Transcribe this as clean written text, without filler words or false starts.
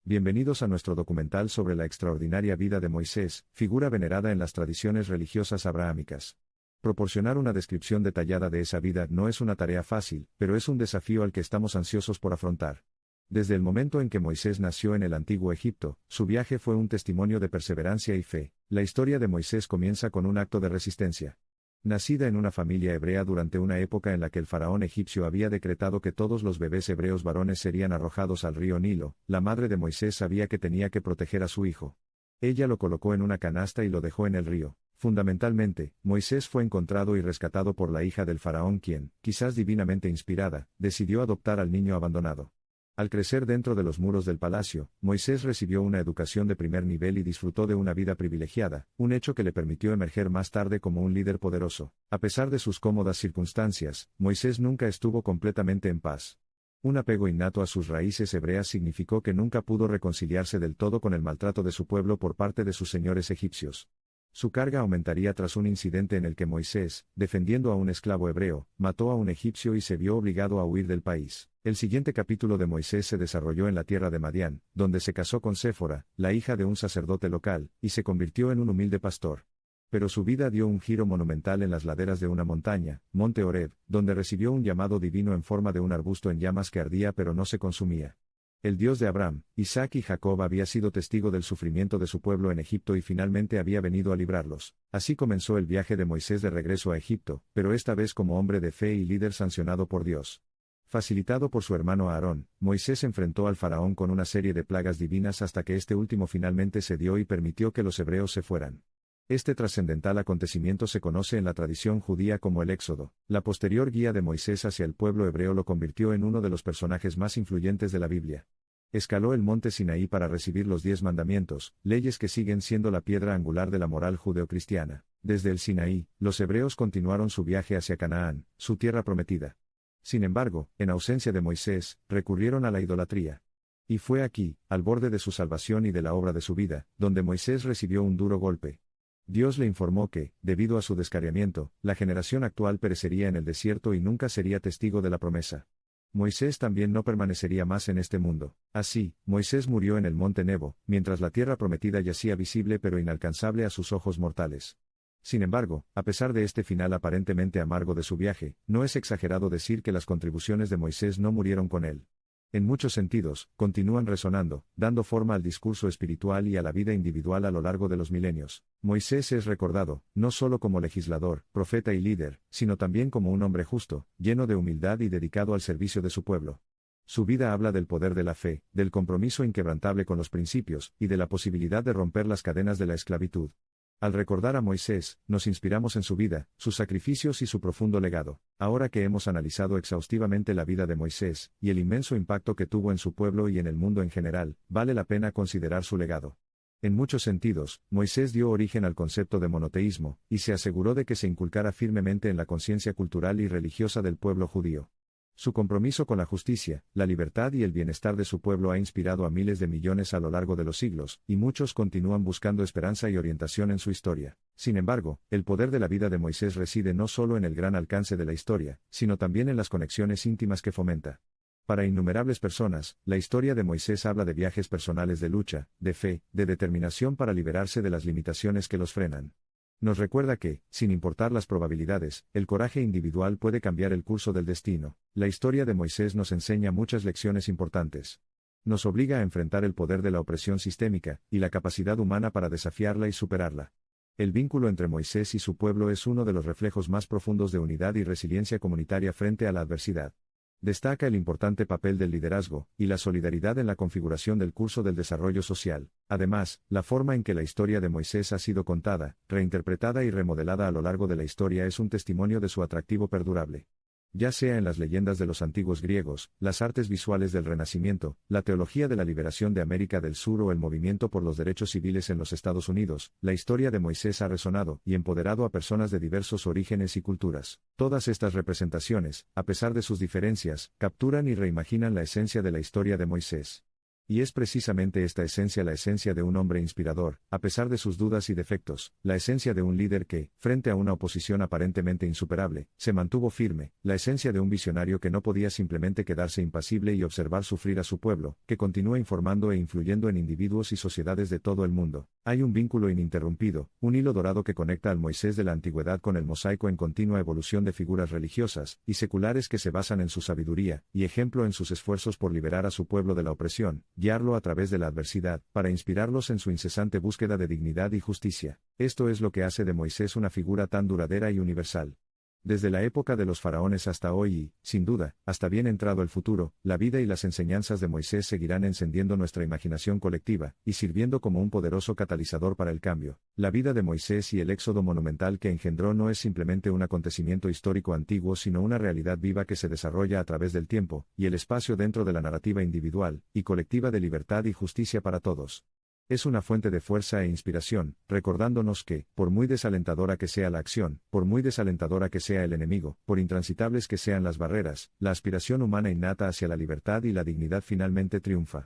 Bienvenidos a nuestro documental sobre la extraordinaria vida de Moisés, figura venerada en las tradiciones religiosas abrahámicas. Proporcionar una descripción detallada de esa vida no es una tarea fácil, pero es un desafío al que estamos ansiosos por afrontar. Desde el momento en que Moisés nació en el antiguo Egipto, su viaje fue un testimonio de perseverancia y fe. La historia de Moisés comienza con un acto de resistencia. Nacida en una familia hebrea durante una época en la que el faraón egipcio había decretado que todos los bebés hebreos varones serían arrojados al río Nilo, la madre de Moisés sabía que tenía que proteger a su hijo. Ella lo colocó en una canasta y lo dejó en el río. Fundamentalmente, Moisés fue encontrado y rescatado por la hija del faraón quien, quizás divinamente inspirada, decidió adoptar al niño abandonado. Al crecer dentro de los muros del palacio, Moisés recibió una educación de primer nivel y disfrutó de una vida privilegiada, un hecho que le permitió emerger más tarde como un líder poderoso. A pesar de sus cómodas circunstancias, Moisés nunca estuvo completamente en paz. Un apego innato a sus raíces hebreas significó que nunca pudo reconciliarse del todo con el maltrato de su pueblo por parte de sus señores egipcios. Su carga aumentaría tras un incidente en el que Moisés, defendiendo a un esclavo hebreo, mató a un egipcio y se vio obligado a huir del país. El siguiente capítulo de Moisés se desarrolló en la tierra de Madián, donde se casó con Séfora, la hija de un sacerdote local, y se convirtió en un humilde pastor. Pero su vida dio un giro monumental en las laderas de una montaña, Monte Horeb, donde recibió un llamado divino en forma de un arbusto en llamas que ardía pero no se consumía. El Dios de Abraham, Isaac y Jacob había sido testigo del sufrimiento de su pueblo en Egipto y finalmente había venido a librarlos. Así comenzó el viaje de Moisés de regreso a Egipto, pero esta vez como hombre de fe y líder sancionado por Dios. Facilitado por su hermano Aarón, Moisés enfrentó al faraón con una serie de plagas divinas hasta que este último finalmente cedió y permitió que los hebreos se fueran. Este trascendental acontecimiento se conoce en la tradición judía como el Éxodo. La posterior guía de Moisés hacia el pueblo hebreo lo convirtió en uno de los personajes más influyentes de la Biblia. Escaló el monte Sinaí para recibir los 10 mandamientos, leyes que siguen siendo la piedra angular de la moral judeocristiana. Desde el Sinaí, los hebreos continuaron su viaje hacia Canaán, su tierra prometida. Sin embargo, en ausencia de Moisés, recurrieron a la idolatría. Y fue aquí, al borde de su salvación y de la obra de su vida, donde Moisés recibió un duro golpe. Dios le informó que, debido a su descarriamiento, la generación actual perecería en el desierto y nunca sería testigo de la promesa. Moisés también no permanecería más en este mundo. Así, Moisés murió en el monte Nebo, mientras la tierra prometida yacía visible pero inalcanzable a sus ojos mortales. Sin embargo, a pesar de este final aparentemente amargo de su viaje, no es exagerado decir que las contribuciones de Moisés no murieron con él. En muchos sentidos, continúan resonando, dando forma al discurso espiritual y a la vida individual a lo largo de los milenios. Moisés es recordado, no solo como legislador, profeta y líder, sino también como un hombre justo, lleno de humildad y dedicado al servicio de su pueblo. Su vida habla del poder de la fe, del compromiso inquebrantable con los principios, y de la posibilidad de romper las cadenas de la esclavitud. Al recordar a Moisés, nos inspiramos en su vida, sus sacrificios y su profundo legado. Ahora que hemos analizado exhaustivamente la vida de Moisés, y el inmenso impacto que tuvo en su pueblo y en el mundo en general, vale la pena considerar su legado. En muchos sentidos, Moisés dio origen al concepto de monoteísmo, y se aseguró de que se inculcara firmemente en la conciencia cultural y religiosa del pueblo judío. Su compromiso con la justicia, la libertad y el bienestar de su pueblo ha inspirado a miles de millones a lo largo de los siglos, y muchos continúan buscando esperanza y orientación en su historia. Sin embargo, el poder de la vida de Moisés reside no solo en el gran alcance de la historia, sino también en las conexiones íntimas que fomenta. Para innumerables personas, la historia de Moisés habla de viajes personales de lucha, de fe, de determinación para liberarse de las limitaciones que los frenan. Nos recuerda que, sin importar las probabilidades, el coraje individual puede cambiar el curso del destino. La historia de Moisés nos enseña muchas lecciones importantes. Nos obliga a enfrentar el poder de la opresión sistémica, y la capacidad humana para desafiarla y superarla. El vínculo entre Moisés y su pueblo es uno de los reflejos más profundos de unidad y resiliencia comunitaria frente a la adversidad. Destaca el importante papel del liderazgo, y la solidaridad en la configuración del curso del desarrollo social. Además, la forma en que la historia de Moisés ha sido contada, reinterpretada y remodelada a lo largo de la historia es un testimonio de su atractivo perdurable. Ya sea en las leyendas de los antiguos griegos, las artes visuales del Renacimiento, la teología de la liberación de América del Sur o el movimiento por los derechos civiles en los Estados Unidos, la historia de Moisés ha resonado y empoderado a personas de diversos orígenes y culturas. Todas estas representaciones, a pesar de sus diferencias, capturan y reimaginan la esencia de la historia de Moisés. Y es precisamente esta esencia la esencia de un hombre inspirador, a pesar de sus dudas y defectos, la esencia de un líder que, frente a una oposición aparentemente insuperable, se mantuvo firme, la esencia de un visionario que no podía simplemente quedarse impasible y observar sufrir a su pueblo, que continúa informando e influyendo en individuos y sociedades de todo el mundo. Hay un vínculo ininterrumpido, un hilo dorado que conecta al Moisés de la antigüedad con el mosaico en continua evolución de figuras religiosas y seculares que se basan en su sabiduría y ejemplo en sus esfuerzos por liberar a su pueblo de la opresión, guiarlo a través de la adversidad, para inspirarlos en su incesante búsqueda de dignidad y justicia. Esto es lo que hace de Moisés una figura tan duradera y universal. Desde la época de los faraones hasta hoy y, sin duda, hasta bien entrado el futuro, la vida y las enseñanzas de Moisés seguirán encendiendo nuestra imaginación colectiva, y sirviendo como un poderoso catalizador para el cambio. La vida de Moisés y el éxodo monumental que engendró no es simplemente un acontecimiento histórico antiguo sino una realidad viva que se desarrolla a través del tiempo, y el espacio dentro de la narrativa individual, y colectiva de libertad y justicia para todos. Es una fuente de fuerza e inspiración, recordándonos que, por muy desalentadora que sea la acción, por muy desalentadora que sea el enemigo, por intransitables que sean las barreras, la aspiración humana innata hacia la libertad y la dignidad finalmente triunfa.